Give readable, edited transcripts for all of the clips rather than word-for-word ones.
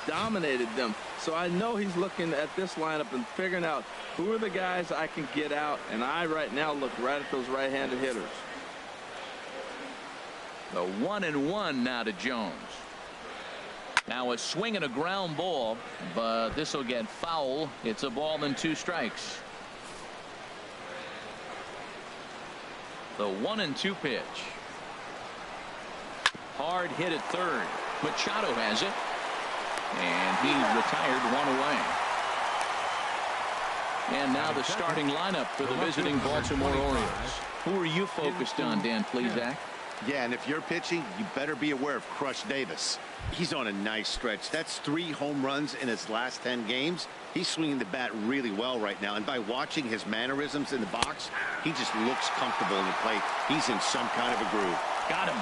dominated them. So I know he's looking at this lineup and figuring out who are the guys I can get out, and I right now look right at those right-handed hitters. The 1-1 now to Jones. Now a swing and a ground ball, but this will get foul. It's a ball and 2 strikes. The 1-2 pitch. Hard hit at third. Machado has it. And he's retired 1 away. And now the starting lineup for the visiting Baltimore Orioles. Who are you focused on, Dan Plesac? Yeah, and if you're pitching, you better be aware of Crush Davis. He's on a nice stretch. That's 3 home runs in his last 10 games. He's swinging the bat really well right now, and by watching his mannerisms in the box, he just looks comfortable in the plate. He's in some kind of a groove. Got him.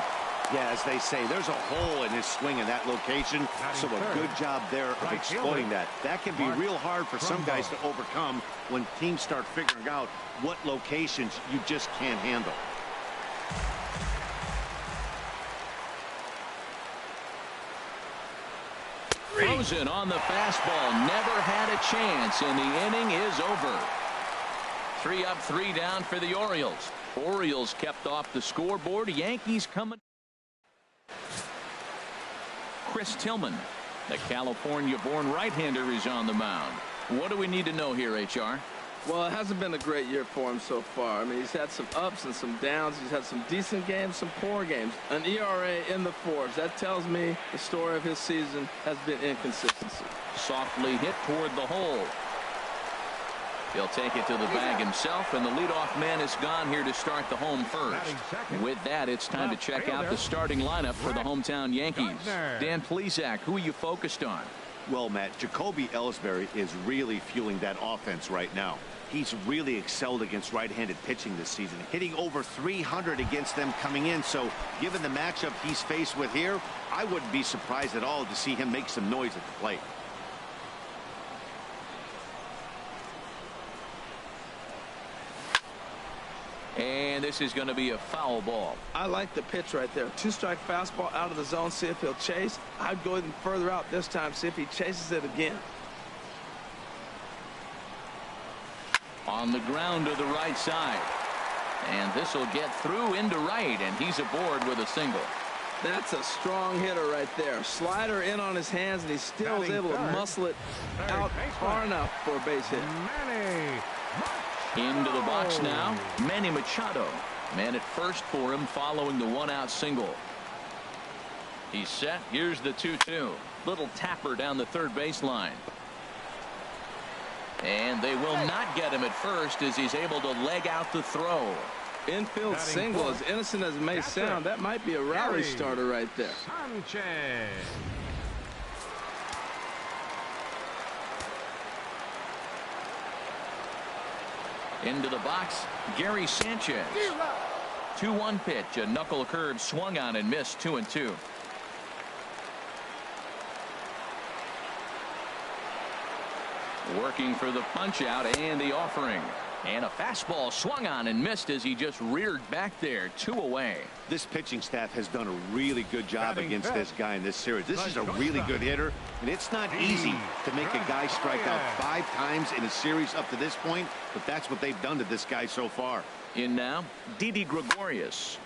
Yeah, as they say, there's a hole in his swing in that location, so a good job there of exploiting that. That can be real hard for some guys to overcome when teams start figuring out what locations you just can't handle. Rosen on the fastball, never had a chance, and the inning is over. 3 up, 3 down for the Orioles. Orioles kept off the scoreboard. Yankees coming. Chris Tillman, the California-born right-hander, is on the mound. What do we need to know here, HR? Well, it hasn't been a great year for him so far. I mean, he's had some ups and some downs. He's had some decent games, some poor games. An ERA in the 4s. That tells me the story of his season has been inconsistency. Softly hit toward the hole. He'll take it to the bag himself, and the leadoff man is gone here to start the home first. With that, it's time to check out the starting lineup for the hometown Yankees. Dan Plesac, who are you focused on? Well, Matt, Jacoby Ellsbury is really fueling that offense right now. He's really excelled against right-handed pitching this season, hitting over 300 against them coming in. So given the matchup he's faced with here, I wouldn't be surprised at all to see him make some noise at the plate. And this is going to be a foul ball. I like the pitch right there. 2-strike fastball out of the zone. See if he'll chase. I'd go even further out this time. See if he chases it again. On the ground to the right side. And this will get through into right, and he's aboard with a single. That's a strong hitter right there. Slider in on his hands, and he still is able to muscle it out far enough for a base hit. Into the box now, Manny Machado. Man at first for him following the 1-out single. He's set. Here's the 2-2. Little tapper down the third baseline. And they will not get him at first as he's able to leg out the throw. Infield single, as innocent as it may sound, that might be a rally starter right there. Into the box, Gary Sanchez. 2-1 pitch, a knuckle curve swung on and missed. 2-2. Working for the punch out and the offering. And a fastball swung on and missed as he just reared back there. 2 away. This pitching staff has done a really good job against this guy in this series. This is a really good hitter, and it's not easy to make a guy strike out 5 times in a series up to this point, but that's what they've done to this guy so far. In now, Didi Gregorius.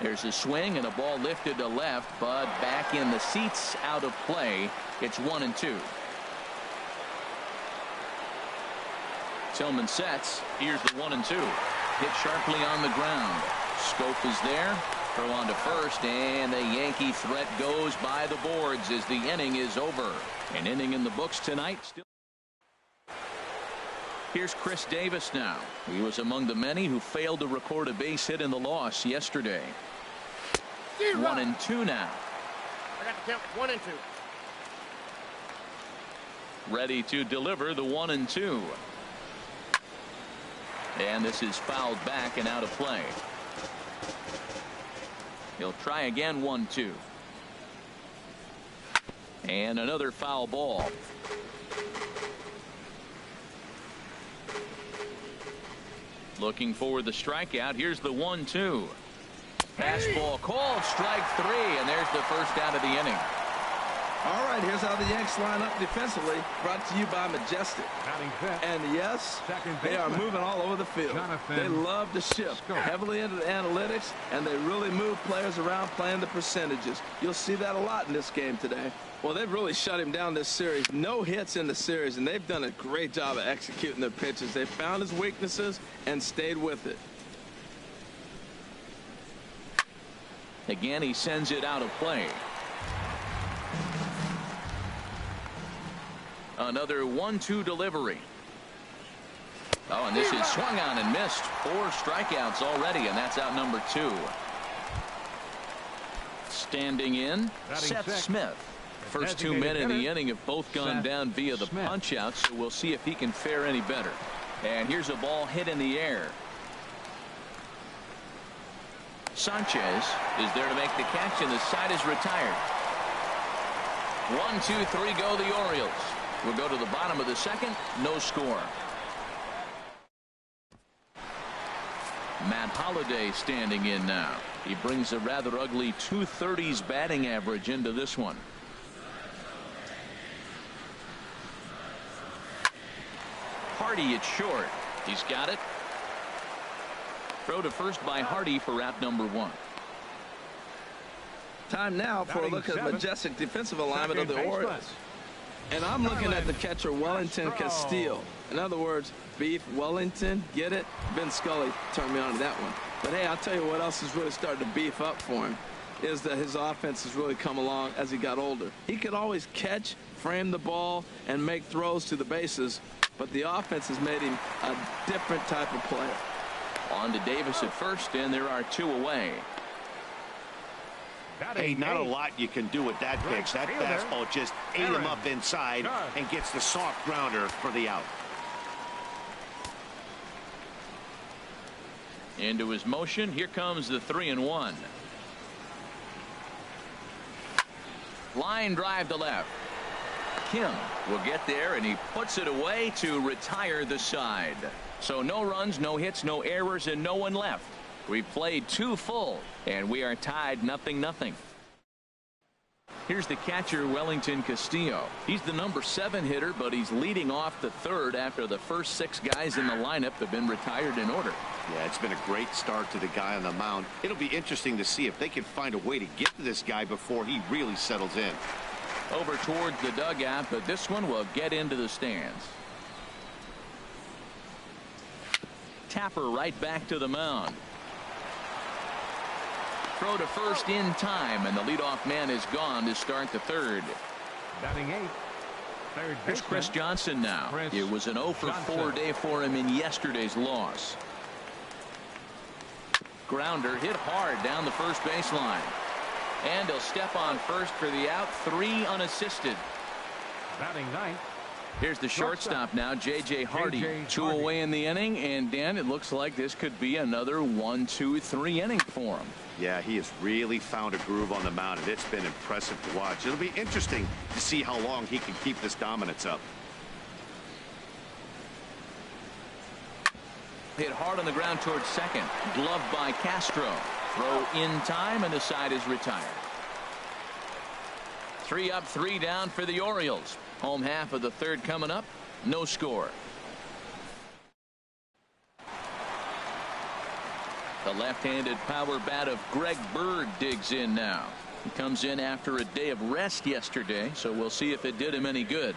There's a swing and a ball lifted to left, but back in the seats, out of play. It's 1-2. Tillman sets. Here's the 1-2. Hit sharply on the ground. Scope is there. Throw on to first, and the Yankee threat goes by the boards as the inning is over. An inning in the books tonight. Still. Here's Chris Davis now. He was among the many who failed to record a base hit in the loss yesterday. 1-2 now. I got the count. 1-2. Ready to deliver the 1-2. And this is fouled back and out of play. He'll try again. 1-2. And another foul ball. Looking for the strikeout. Here's the 1-2. Fastball called, strike 3, and there's the first out of the inning. All right, here's how the Yanks line up defensively, brought to you by Majestic. And yes, they are moving all over the field. They love to shift heavily into the analytics, and they really move players around playing the percentages. You'll see that a lot in this game today. Well, they've really shut him down this series. No hits in the series, and they've done a great job of executing their pitches. They found his weaknesses and stayed with it. Again, he sends it out of play. Another 1-2 delivery. Oh, and this is swung on and missed. 4 strikeouts already, and that's out number 2. Standing in, Seth Smith. First 2 men in the inning have both gone down via the punch out, so we'll see if he can fare any better. And here's a ball hit in the air. Sanchez is there to make the catch, and the side is retired. 1, 2, 3 go the Orioles. We'll go to the bottom of the second. No score. Matt Holliday standing in now. He brings a rather ugly 230s batting average into this one. Hardy at short. He's got it. Throw to first by Hardy for out number 1. Time now for a look at the Majestic defensive alignment of the Orioles. And I'm looking at the catcher Wellington Castillo. In other words, Beef Wellington, get it? Ben Scully turned me on to that one. But hey, I'll tell you what else is really starting to beef up for him is that his offense has really come along as he got older. He could always catch, frame the ball, and make throws to the bases, but the offense has made him a different type of player. On to Davis at first, and there are 2 away. Hey, not a lot you can do with that pitch. That fastball just ate him up inside and gets the soft grounder for the out. Into his motion. Here comes the 3-1. Line drive to left. Kim will get there, and he puts it away to retire the side. So no runs, no hits, no errors, and no one left. We've played 2 full, and we are tied 0-0. Here's the catcher, Wellington Castillo. He's the number 7 hitter, but he's leading off the 3rd after the first 6 guys in the lineup have been retired in order. Yeah, it's been a great start to the guy on the mound. It'll be interesting to see if they can find a way to get to this guy before he really settles in. Over towards the dugout, but this one will get into the stands. Tapper right back to the mound. Throw to first in time, and the leadoff man is gone to start the 3rd. Batting 8. Here's Chris Johnson now. It was an 0-for-4 day for him in yesterday's loss. Grounder hit hard down the first baseline. And he'll step on first for the out. 3 unassisted. Batting 9. Here's the shortstop now, J.J. Hardy. 2 away in the inning, and Dan, it looks like this could be another 1-2-3 inning for him. Yeah, he has really found a groove on the mound, and it's been impressive to watch. It'll be interesting to see how long he can keep this dominance up. Hit hard on the ground towards second. Gloved by Castro. Throw in time, and the side is retired. 3 up, 3 down for the Orioles. Home half of the 3rd coming up. No score. The left-handed power bat of Greg Bird digs in now. He comes in after a day of rest yesterday, so we'll see if it did him any good.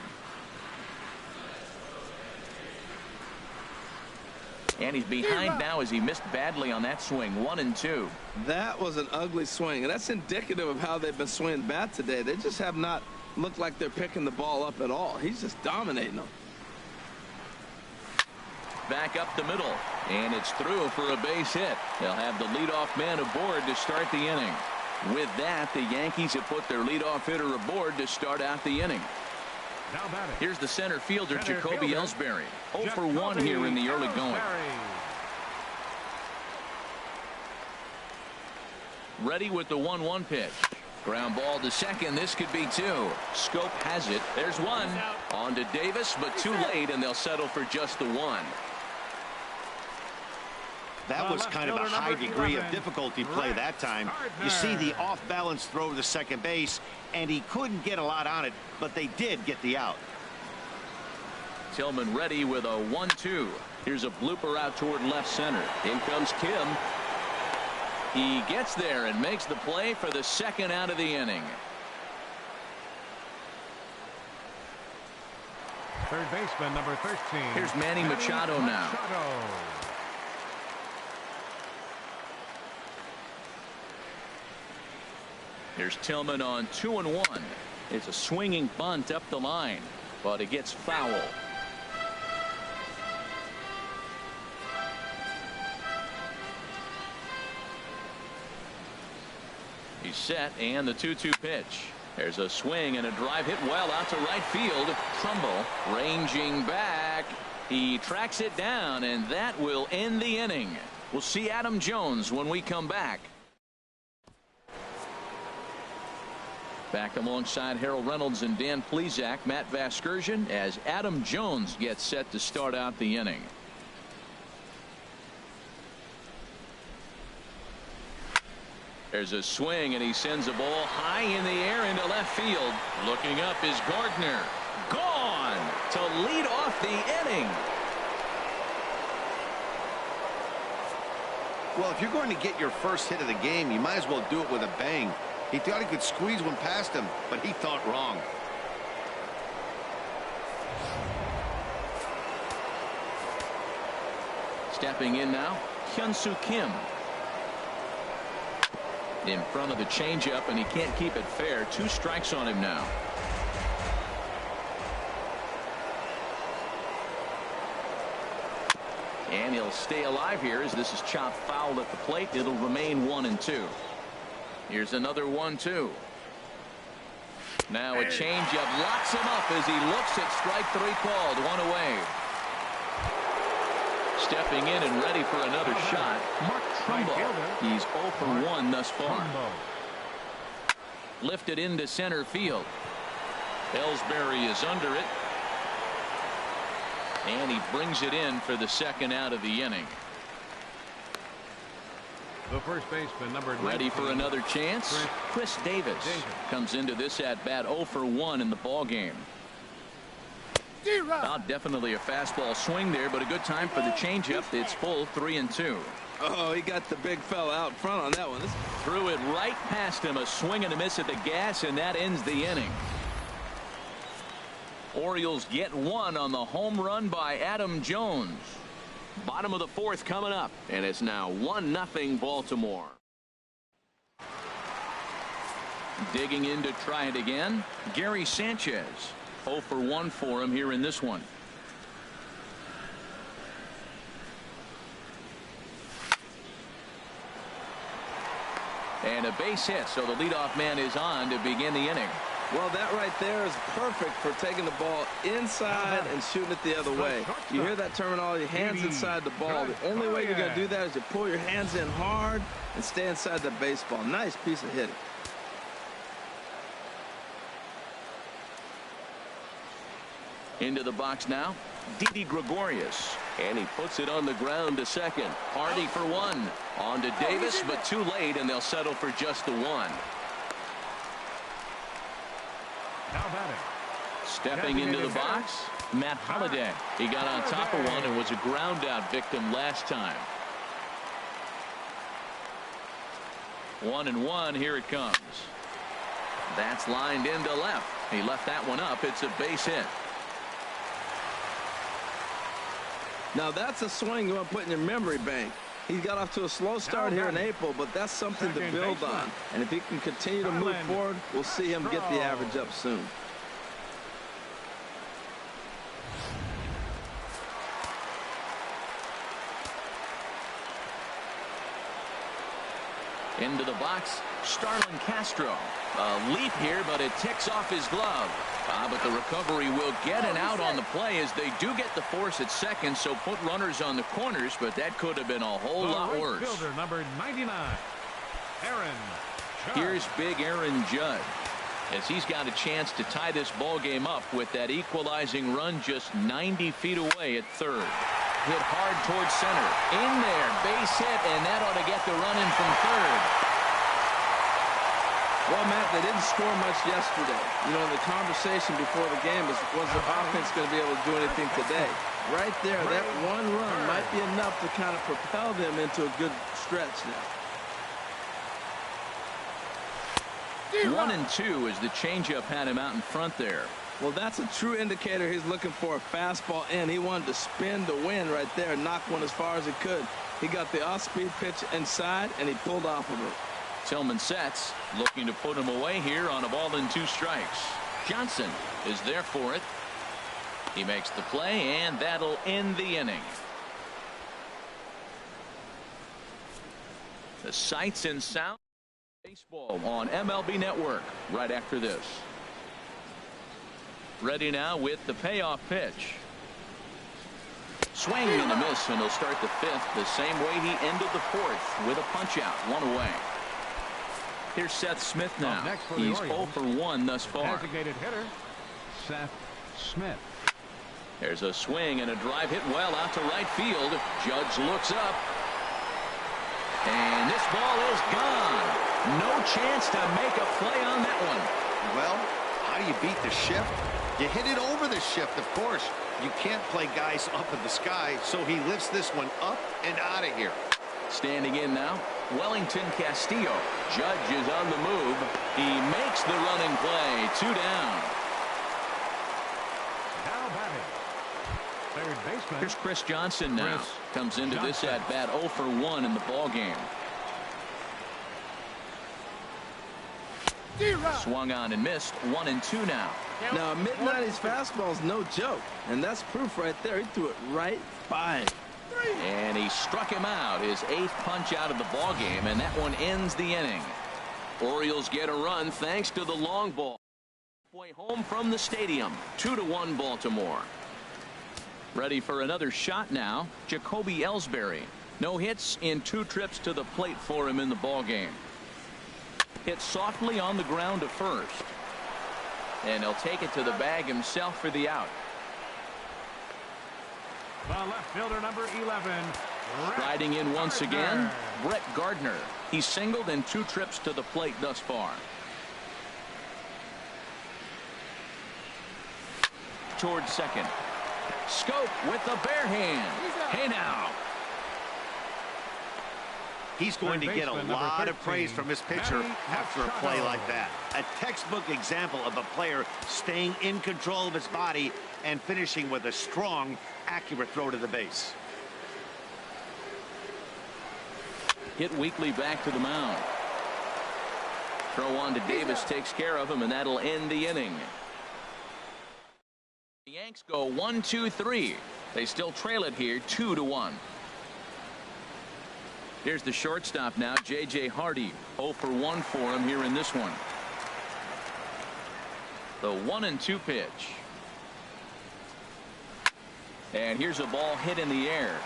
And he's behind now as he missed badly on that swing. 1-2. That was an ugly swing, and that's indicative of how they've been swinging bat today. They just have not looked like they're picking the ball up at all. He's just dominating them. Back up the middle, and it's through for a base hit. They'll have the leadoff man aboard to start the inning. With that, the Yankees have put their leadoff hitter aboard to start out the inning. Here's the center fielder, Jacoby Ellsbury. 0-for-1 here in the early going. Ready with the 1-1 pitch. Ground ball to second. This could be 2. Scope has it. There's 1. On to Davis, but too late, and they'll settle for just the 1. That was kind of a high degree of difficulty play that time. You see the off-balance throw to second base, and he couldn't get a lot on it, but they did get the out. Tillman ready with a 1-2. Here's a blooper out toward left center. In comes Kim. He gets there and makes the play for the second out of the inning. Third baseman, number 13. Here's Manny Machado now. Here's Tillman on 2-1. It's a swinging bunt up the line, but it gets foul. He's set, and the 2-2 pitch. There's a swing and a drive hit well out to right field. Trumbull ranging back. He tracks it down, and that will end the inning. We'll see Adam Jones when we come back. Back alongside Harold Reynolds and Dan Plesac, Matt Vasgersian, as Adam Jones gets set to start out the inning. There's a swing, and he sends a ball high in the air into left field. Looking up is Gardner. Gone to lead off the inning. Well, if you're going to get your first hit of the game, you might as well do it with a bang. He thought he could squeeze one past him, but he thought wrong. Stepping in now, Hyun-Soo Kim. In front of the changeup, and he can't keep it fair. 2 strikes on him now. And he'll stay alive here as this is chopped foul at the plate. It'll remain 1-2. Here's another 1-2. Now a changeup locks him up as he looks at strike 3 called. 1 away. Stepping in and ready for another shot, Mark Trumbull. He's 0 for 1 thus far. Lifted into center field. Ellsbury is under it. And he brings it in for the second out of the inning. The first baseman, number 19. Ready for another chance. Chris Davis comes into this at bat 0 for 1 in the ball game. Definitely a fastball swing there, but a good time for the changeup. It's full 3-2. Oh, he got the big fella out front on that one. Threw it right past him. A swing and a miss at the gas, and that ends the inning. Orioles get 1 on the home run by Adam Jones. Bottom of the 4th coming up, and it's now 1-0 Baltimore. Digging in to try it again, Gary Sanchez. 0 for 1 for him here in this one. And a base hit, so the leadoff man is on to begin the inning. Well, that right there is perfect for taking the ball inside and shooting it the other way. You hear that terminology, hands inside the ball. The only way you're going to do that is to pull your hands in hard and stay inside the baseball. Nice piece of hitting. Into the box now, Didi Gregorius, and he puts it on the ground to second. Hardy for 1. On to Davis, but too late, and they'll settle for just the 1. Now batting. Stepping into the box, Matt Holliday. He got on top of one and was a ground out victim last time. 1-1, here it comes. That's lined into left. He left that one up. It's a base hit. Now that's a swing you want to put in your memory bank. He got off to a slow start here in April, but that's something to build on. And if he can continue to move forward, we'll see him get the average up soon. Into the box, Starlin Castro. A leap here, but it ticks off his glove. But the recovery will get an out on the play as they do get the force at second, so put runners on the corners, but that could have been a whole lot worse. Fielder, number 99, Aaron Judge. Here's big Aaron Judge as he's got a chance to tie this ball game up with that equalizing run just 90 feet away at third. hit hard towards center. In there, base hit, and that ought to get the run in from third. Well, Matt, they didn't score much yesterday. You know, the conversation before the game was the offense going to be able to do anything today? Right there, that one run might be enough to kind of propel them into a good stretch now. 1-2 as the changeup had him out in front there. Well, that's a true indicator he's looking for a fastball in. He wanted to spin the wind right there and knock one as far as he could. He got the off-speed pitch inside, and he pulled off of it. Tillman sets, looking to put him away here on a ball and 2 strikes. Johnson is there for it. He makes the play, and that'll end the inning. The sights and sound baseball on MLB Network right after this. Ready now with the payoff pitch. Swing and a miss, and he'll start the 5th the same way he ended the 4th with a punch out, 1 away. Here's Seth Smith now. He's 0 for 1 thus far. Designated hitter, Seth Smith. There's a swing and a drive hit well out to right field. Judge looks up. And this ball is gone. No chance to make a play on that one. Well, how do you beat the shift? You hit it over the shift, of course. You can't play guys up in the sky, so he lifts this one up and out of here. Standing in now, Wellington Castillo. Judge is on the move. He makes the running play. 2 down. Now batting, third baseman. Here's Chris Johnson now. Comes into this at bat 0 for 1 in the ball game. Swung on and missed. 1-2 now. Now, a mid-90s fastball is no joke, and that's proof right there. He threw it right by him. And he struck him out, his 8th punch out of the ball game, and that one ends the inning. Orioles get a run thanks to the long ball. Halfway home from the stadium. 2-1 Baltimore. Ready for another shot now. Jacoby Ellsbury. No hits in 2 trips to the plate for him in the ball game. Hit softly on the ground to first. And he'll take it to the bag himself for the out. The left fielder, number 11. Riding in once again, Brett Gardner. He singled in 2 trips to the plate thus far. Towards second. Scope with the bare hand. Hey now. He's going to get a lot of praise from his pitcher after a play like that. A textbook example of a player staying in control of his body and finishing with a strong, accurate throw to the base. Hit weakly back to the mound. Throw on to Davis takes care of him, and that'll end the inning. The Yanks go 1-2-3. They still trail it here 2-1. Here's the shortstop now, J.J. Hardy. 0 for 1 for him here in this one. The 1-2 pitch. And here's a ball hit in the air.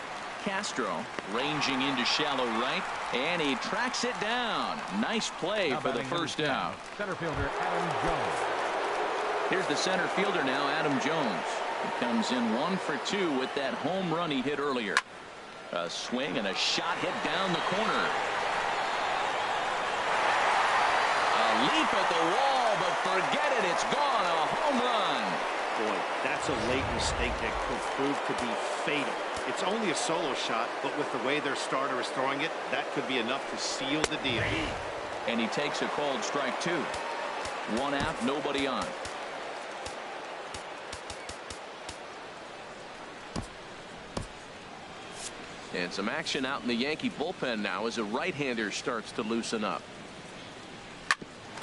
Castro ranging into shallow right, and he tracks it down. Nice play for the first out. Center fielder Adam Jones. Here's the center fielder now, Adam Jones. He comes in 1 for 2 with that home run he hit earlier. A swing and a shot hit down the corner. A leap at the wall, but forget it. It's gone. A home run. Boy, that's a late mistake that could prove to be fatal. It's only a solo shot, but with the way their starter is throwing it, that could be enough to seal the deal. And he takes a called strike 2. 1 out, nobody on. And some action out in the Yankee bullpen now as a right-hander starts to loosen up.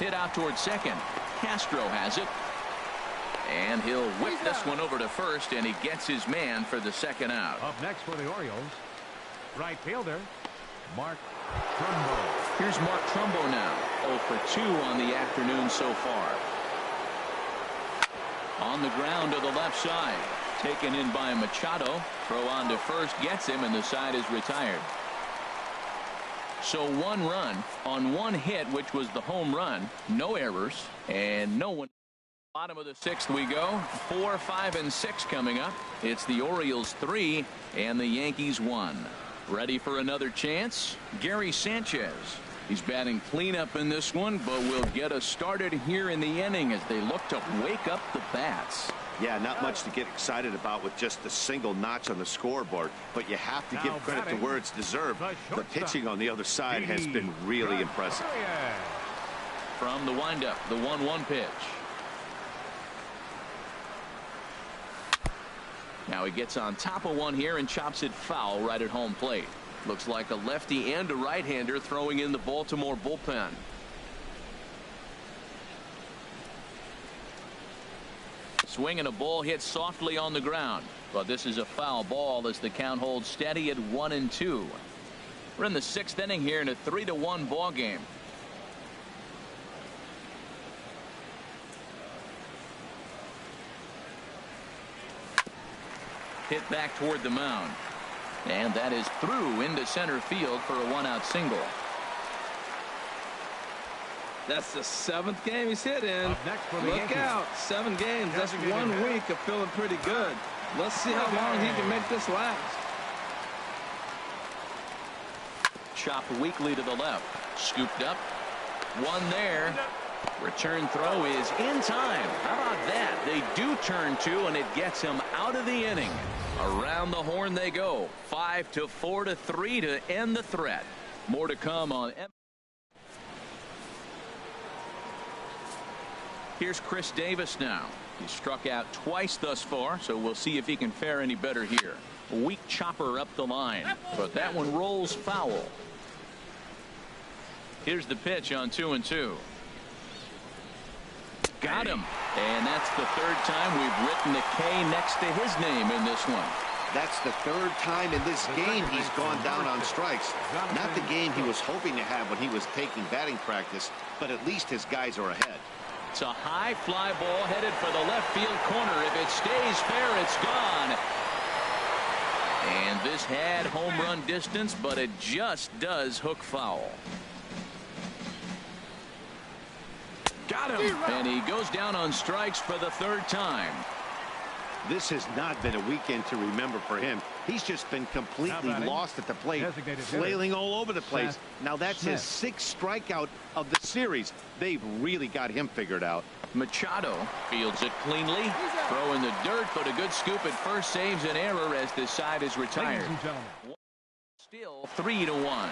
Hit out towards second. Castro has it. And he'll whip this one over to first, and he gets his man for the second out. Up next for the Orioles, right fielder Mark Trumbo. Here's Mark Trumbo now. 0 for 2 on the afternoon so far. On the ground to the left side. Taken in by Machado. Throw on to first gets him, and the side is retired. So 1 run on 1 hit, which was the home run. No errors, and no one. Bottom of the 6th we go. 4, 5, and 6 coming up. It's the Orioles 3 and the Yankees 1. Ready for another chance? Gary Sanchez. He's batting cleanup in this one, but will get us started here in the inning as they look to wake up the bats. Yeah, not much to get excited about with just the single notch on the scoreboard, but you have to give credit to where it's deserved. The pitching on the other side has been really impressive. From the windup, the 1-1 pitch. Now he gets on top of one here and chops it foul right at home plate. Looks like a lefty and a right-hander throwing in the Baltimore bullpen. Swing and a ball hit softly on the ground, but this is a foul ball as the count holds steady at 1-2. We're in the 6th inning here in a 3-1 ball game. Hit back toward the mound, and that is through into center field for a 1-out single. That's the 7th game he's hit in. Look out, 7 games. That's 1 week of feeling pretty good. Let's see how long he can make this last. Chopped weakly to the left. Scooped up. One there. Return throw is in time. How about that? They do turn 2, and it gets him out of the inning. Around the horn they go. 5-4-3 to end the threat. More to come on. Here's Chris Davis now. He's struck out twice thus far, so we'll see if he can fare any better here. A weak chopper up the line, but that one rolls foul. Here's the pitch on 2-2. Got him. And that's the 3rd time we've written the K next to his name in this one. That's the 3rd time in this game he's gone down on strikes. Not the game he was hoping to have when he was taking batting practice, but at least his guys are ahead. It's a high fly ball headed for the left field corner. If it stays fair, it's gone. And this had home run distance, but it just does hook foul. Got him. And he goes down on strikes for the 3rd time. This has not been a weekend to remember for him. He's just been completely lost at the plate, flailing all over the place. Now that's his 6th strikeout of the series. They've really got him figured out. Machado fields it cleanly. Throw in the dirt, but a good scoop at first saves an error as this side is retired. Still 3-1.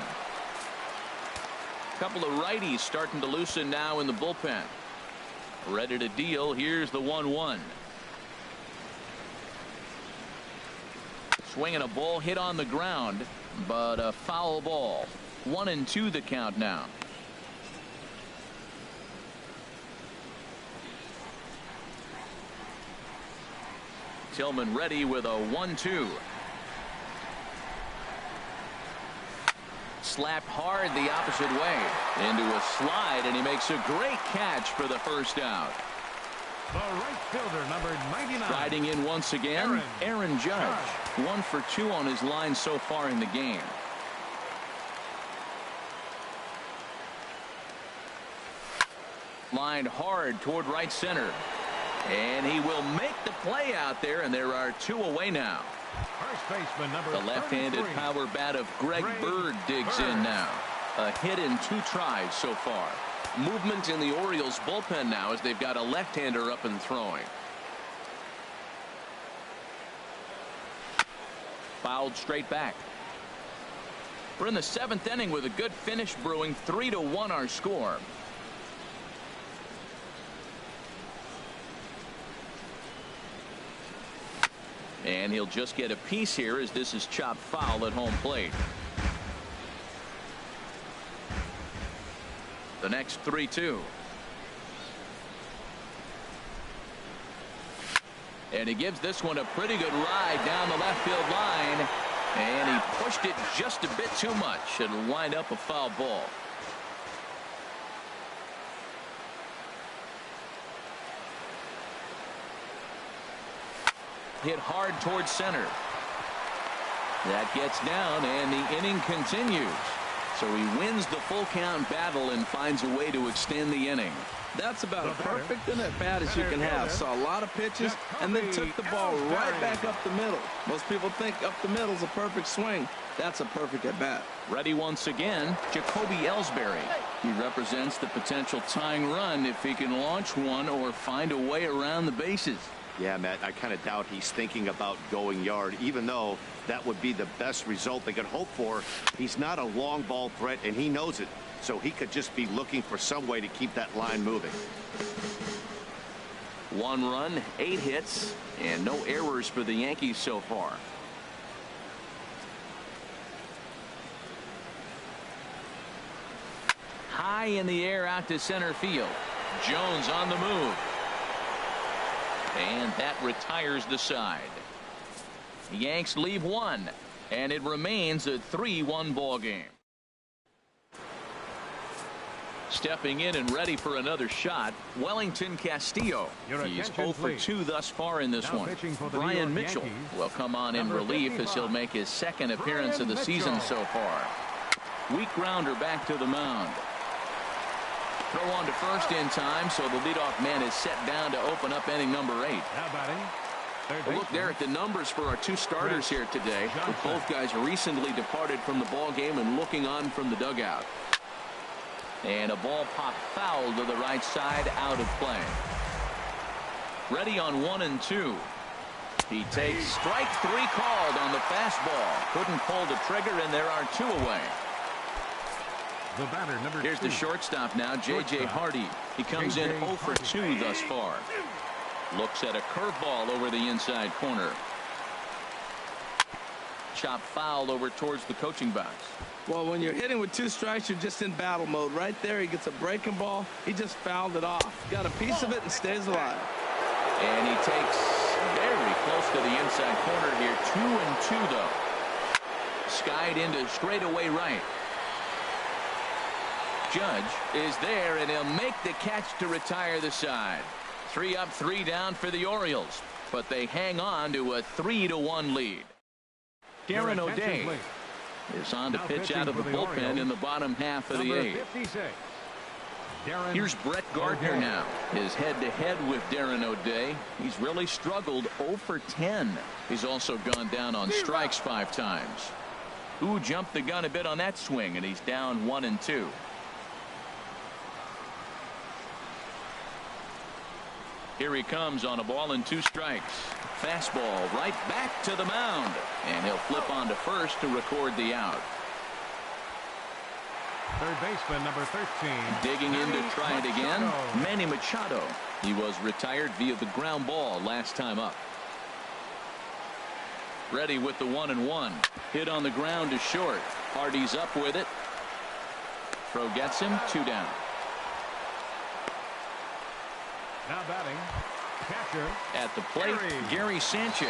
Couple of righties starting to loosen now in the bullpen. Ready to deal. Here's the 1-1. Swinging a ball hit on the ground, but a foul ball. 1-2 the count now. Tillman ready with a 1-2. Slapped hard the opposite way into a slide, and he makes a great catch for the 1st out. The right fielder, number 99. Riding in once again, Aaron Judge. 1 for 2 on his line so far in the game. Lined hard toward right center. And he will make the play out there, and there are 2 away now. First baseman, number The left-handed 33. power bat of Greg Bird digs in now. A hit in 2 tries so far. Movement in the Orioles bullpen now as they've got a left-hander up and throwing. Fouled straight back. We're in the 7th inning with a good finish brewing. 3-1 our score. And he'll just get a piece here as this is chopped foul at home plate. The next 3-2. And he gives this one a pretty good ride down the left field line. And he pushed it just a bit too much. It'll wind up a foul ball. Hit hard towards center. That gets down, and the inning continues. So he wins the full count battle and finds a way to extend the inning. That's about as perfect an at-bat as you can have. Saw a lot of pitches and then took the ball right back up the middle. Most people think up the middle is a perfect swing. That's a perfect at-bat. Ready once again, Jacoby Ellsbury. He represents the potential tying run if he can launch one or find a way around the bases. Yeah, Matt, I kind of doubt he's thinking about going yard, even though that would be the best result they could hope for. He's not a long ball threat, and he knows it. So he could just be looking for some way to keep that line moving. 1 run, 8 hits, and no errors for the Yankees so far. High in the air out to center field. Jones on the move. And that retires the side. The Yanks leave 1, and it remains a 3-1 ball game. Stepping in and ready for another shot, Wellington Castillo. He's 0 for 2 thus far in this one. Brian Mitchell will come on in relief as he'll make his second appearance of the season so far. Weak grounder back to the mound. Throw on to first in time, so the leadoff man is set down to open up inning number 8. Well, look there at the numbers for our 2 starters here today. Both guys recently departed from the ball game and looking on from the dugout. And a ball popped foul to the right side, out of play. Ready on 1 and 2. He takes strike 3 called on the fastball. Couldn't pull the trigger, and there are 2 away. The batter, number 2. Here's the shortstop now, J.J. Hardy. He comes in 0 for 2 thus far. Looks at a curveball over the inside corner. Chop foul over towards the coaching box. Well, when you're hitting with 2 strikes, you're just in battle mode. Right there, he gets a breaking ball. He just fouled it off. Got a piece of it and stays alive. And he takes very close to the inside corner here. 2 and 2, though. Skied into straightaway right. Judge is there, and he'll make the catch to retire the side. 3 up, 3 down for the Orioles, but they hang on to a 3-1 lead. Darren O'Day is on to pitch out of the bullpen in the bottom half of the 8th. Here's Brett Gardner now. His head-to-head with Darren O'Day. He's really struggled 0 for 10. He's also gone down on strikes 5 times. Who jumped the gun a bit on that swing, and he's down 1 and 2. Here he comes on a ball and 2 strikes. Fastball right back to the mound, and he'll flip on to first to record the out. Third baseman, number 13. Digging in to try it again, Manny Machado. He was retired via the ground ball last time up. Ready with the 1-1. Hit on the ground to short. Hardy's up with it. Throw gets him, 2 down. Now batting, catcher. At the plate, Gary Sanchez.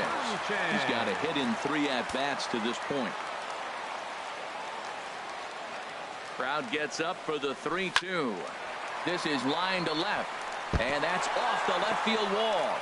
He's got a hit in 3 at-bats to this point. Crowd gets up for the 3-2. This is line to left, and that's off the left field wall.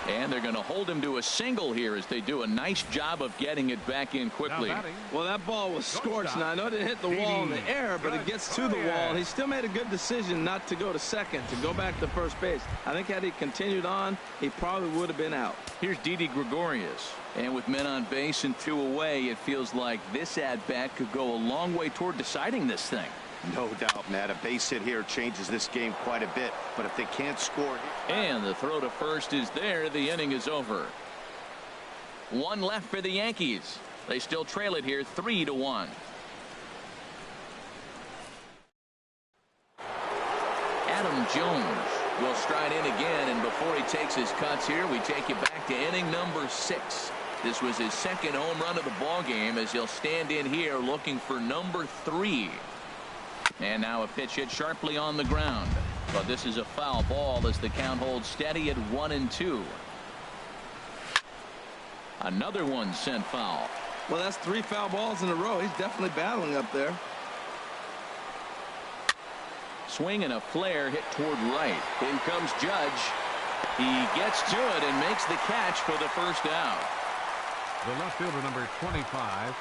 And they're going to hold him to a single here as they do a nice job of getting it back in quickly. Well, that ball was scorched. Now, I know it didn't hit the wall in the air, but it gets to the wall. He still made a good decision not to go to second, to go back to first base. I think had he continued on, he probably would have been out. Here's Didi Gregorius. And with men on base and 2 away, it feels like this at-bat could go a long way toward deciding this thing. No doubt, Matt. A base hit here changes this game quite a bit. But if they can't score. And the throw to first is there. The inning is over. 1 left for the Yankees. They still trail it here 3-1. Adam Jones will stride in again. And before he takes his cuts here, we take you back to inning number 6. This was his 2nd home run of the ball game as he'll stand in here looking for number 3. And now a pitch hit sharply on the ground. But this is a foul ball as the count holds steady at 1-2. Another one sent foul. Well, that's 3 foul balls in a row. He's definitely battling up there. Swing and a flare hit toward right. In comes Judge. He gets to it and makes the catch for the first out. The left fielder, number 25.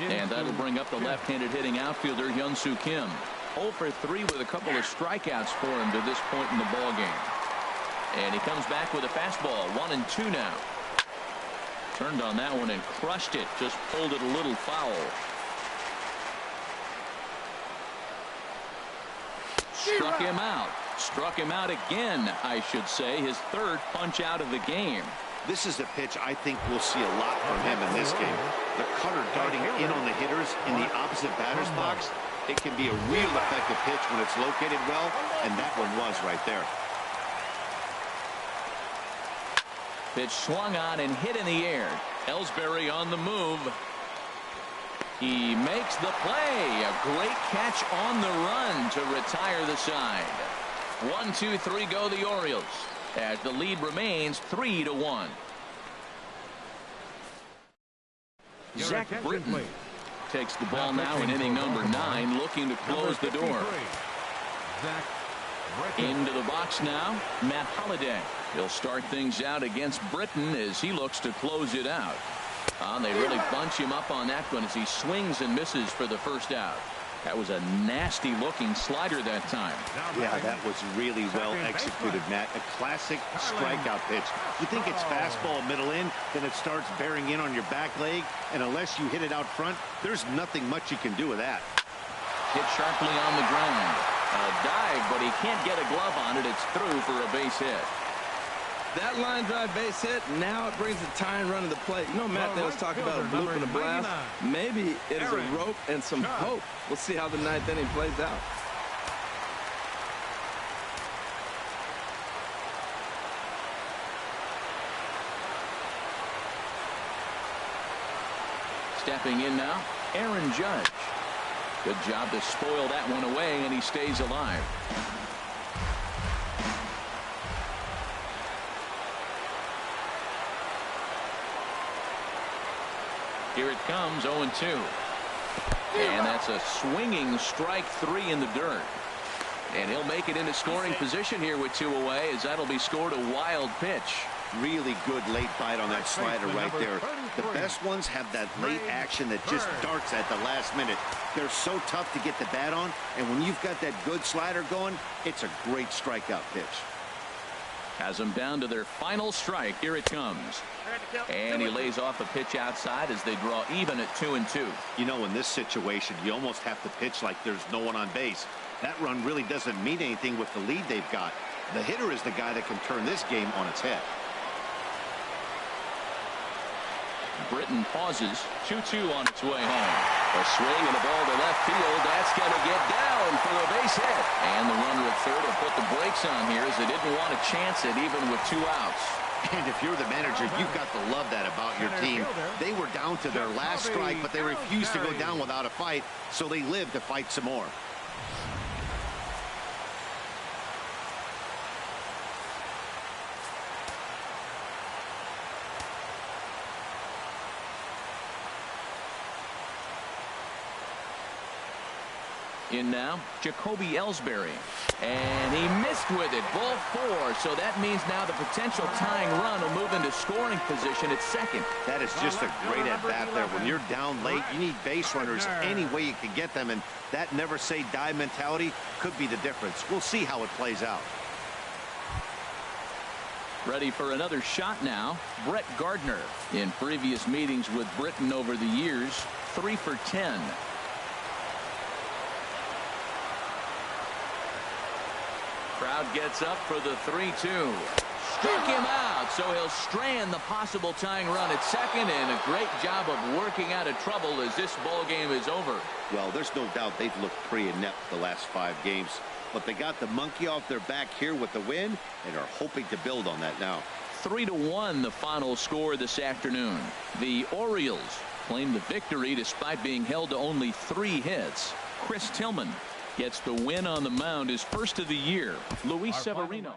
And that'll bring up the left-handed hitting outfielder Hyun-Soo Kim. 0 for 3 with a couple of strikeouts for him to this point in the ball game. And he comes back with a fastball. 1-2 now. Turned on that one and crushed it. Just pulled it a little foul. Struck him out. Struck him out again, I should say. His third punch out of the game. This is a pitch I think we'll see a lot from him in this game. The cutter darting in on the hitters in the opposite batter's box. It can be a real effective pitch when it's located well, and that one was right there. Pitch swung on and hit in the air. Ellsbury on the move. He makes the play. A great catch on the run to retire the side. 1, 2, 3 go the Orioles, as the lead remains 3-1. Zach Britton takes the ball now in inning number 9, looking to close the door. Into the box now, Matt Holliday. He'll start things out against Britton as he looks to close it out. They really bunch him up on that one as he swings and misses for the first out. That was a nasty looking slider that time. Yeah, that was really well executed, Matt. A classic strikeout pitch. You think it's fastball middle in, then it starts bearing in on your back leg, and unless you hit it out front, there's nothing much you can do with that. Hit sharply on the ground. A dive, but he can't get a glove on it. It's through for a base hit. That line drive base hit, now it brings the tying run to the plate. You know, Matt, they was talking about a bloop and a blast. Maybe it is a rope and some hope. We'll see how the 9th inning plays out. Stepping in now, Aaron Judge. Good job to spoil that one away, and he stays alive. Here it comes, 0-2. And that's a swinging strike 3 in the dirt. And he'll make it into scoring position here with 2 away, as that'll be scored a wild pitch. Really good late bite on that slider right there. The best ones have that late action that just darts at the last minute. They're so tough to get the bat on, and when you've got that good slider going, it's a great strikeout pitch. Has them down to their final strike. Here it comes. And he lays off a pitch outside as they draw even at 2-2. You know, in this situation, you almost have to pitch like there's no one on base. That run really doesn't mean anything with the lead they've got. The hitter is the guy that can turn this game on its head. Britton pauses. 2-2 on its way home. A swing and a ball to left field. That's going to get down for a base hit. And the runner at third will put the brakes on here as they didn't want to chance it even with 2 outs. And if you're the manager, you've got to love that about your team. They were down to their last strike, but they refused to go down without a fight, so they lived to fight some more. In now, Jacoby Ellsbury. And he missed with it. Ball 4. So that means now the potential tying run will move into scoring position at second. That is just a great at-bat there. When you're down late, you need base runners any way you can get them. And that never-say-die mentality could be the difference. We'll see how it plays out. Ready for another shot now, Brett Gardner. In previous meetings with Britton over the years, 3 for 10. Crowd gets up for the 3-2. Struck him out, so he'll strand the possible tying run at second, and a great job of working out of trouble as this ball game is over. Well, there's no doubt they've looked pretty inept the last 5 games, but they got the monkey off their back here with the win and are hoping to build on that now. 3-1 the final score this afternoon. The Orioles claim the victory despite being held to only 3 hits. Chris Tillman gets the win on the mound, his first of the year. Luis Severino.